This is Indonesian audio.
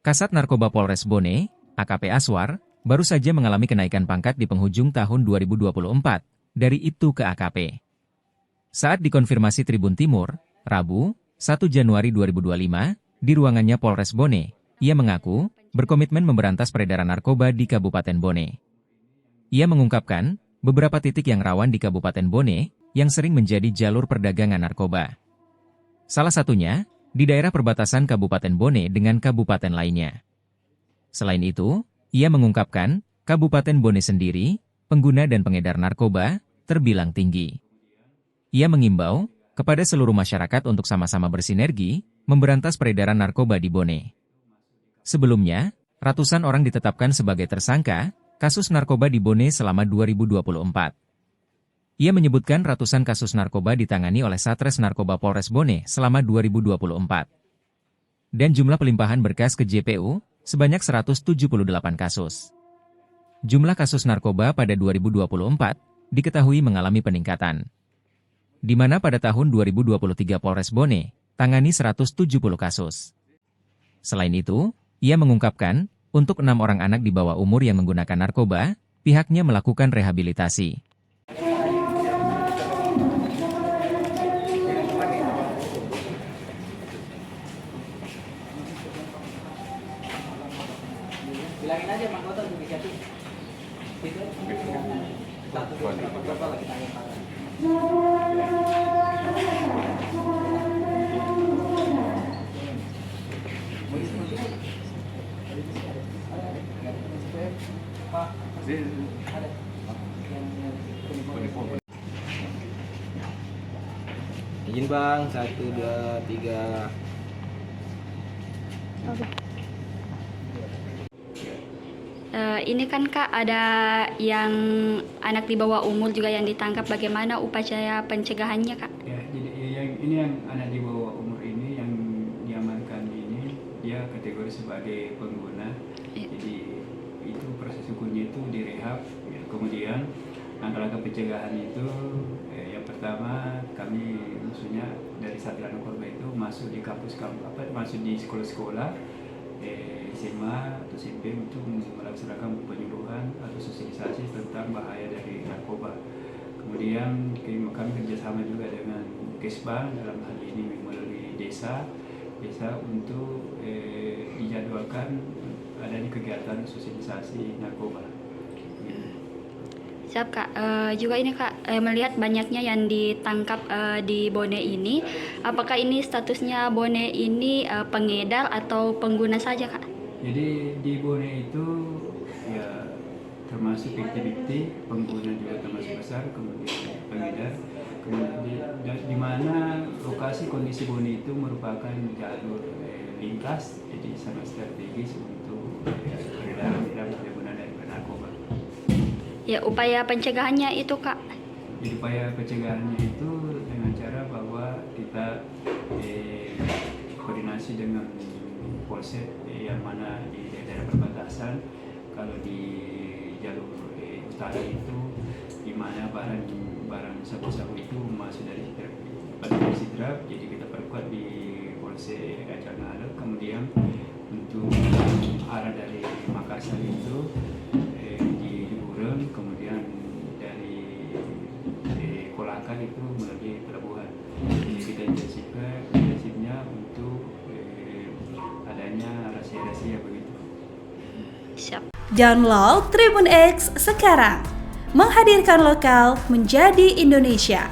Kasat Narkoba Polres Bone, AKP Aswar, baru saja mengalami kenaikan pangkat di penghujung tahun 2024, dari Ibtu ke AKP. Saat dikonfirmasi Tribun Timur, Rabu, 1 Januari 2025, di ruangannya Polres Bone, ia mengaku berkomitmen memberantas peredaran narkoba di Kabupaten Bone. Ia mengungkapkan beberapa titik yang rawan di Kabupaten Bone yang sering menjadi jalur perdagangan narkoba. Salah satunya di daerah perbatasan Kabupaten Bone dengan kabupaten lainnya. Selain itu, ia mengungkapkan Kabupaten Bone sendiri, pengguna dan pengedar narkoba, terbilang tinggi. Ia mengimbau kepada seluruh masyarakat untuk sama-sama bersinergi memberantas peredaran narkoba di Bone. Sebelumnya, ratusan orang ditetapkan sebagai tersangka kasus narkoba di Bone selama 2024. Ia menyebutkan ratusan kasus narkoba ditangani oleh Satres Narkoba Polres Bone selama 2024. Dan jumlah pelimpahan berkas ke JPU sebanyak 178 kasus. Jumlah kasus narkoba pada 2024 diketahui mengalami peningkatan, di mana pada tahun 2023 Polres Bone tangani 170 kasus. Selain itu, ia mengungkapkan, untuk 6 orang anak di bawah umur yang menggunakan narkoba, pihaknya melakukan rehabilitasi. Bilangin aja Mang Goto inisiatif. Itu. Satu, dua, berapa lagi tangan. Izin Bang, 1, 2, 3. Oke. Ini kan Kak ada yang anak di bawah umur juga yang ditangkap, bagaimana upaya pencegahannya Kak? Ya, jadi yang anak di bawah umur ini yang diamankan ini dia kategori sebagai pengguna. Ya. Jadi itu proses hukumnya itu direhab. Ya. Kemudian langkah-langkah pencegahan itu yang pertama kami maksudnya dari Satgas Narkoba itu masuk di masuk di sekolah-sekolah SMA atau SMP untuk melaksanakan penyuluhan atau sosialisasi tentang bahaya dari narkoba. Kemudian kami kerjasama juga dengan Kesbang dalam hal ini melalui desa untuk dijadwalkan adanya kegiatan sosialisasi narkoba. Siap Kak, juga ini Kak, melihat banyaknya yang ditangkap di Bone ini, apakah ini statusnya Bone ini pengedar atau pengguna saja Kak? Jadi di Bone itu ya termasuk 50-50, pengguna juga termasuk besar, kemudian pengedar. Kemudian di mana lokasi kondisi Bone itu merupakan jalur lintas, jadi sangat strategis untuk peredaran penggunaan dari narkoba. Ya, upaya pencegahannya itu Kak? Jadi upaya pencegahannya itu dengan cara bahwa kita koordinasi dengan Polsek yang mana di daerah perbatasan. Kalau di jalur utara itu di mana barang sabu-sabu itu masuk dari Sidrap, jadi kita perkuat di Polsek Ajangan. Kemudian untuk arah dari Makassar itu kemudian dari Kolaka itu melalui pelabuhan. Jadi kita intensifnya untuk adanya rahasia-rahasia begitu. Siap. Download Tribun X sekarang, menghadirkan lokal menjadi Indonesia.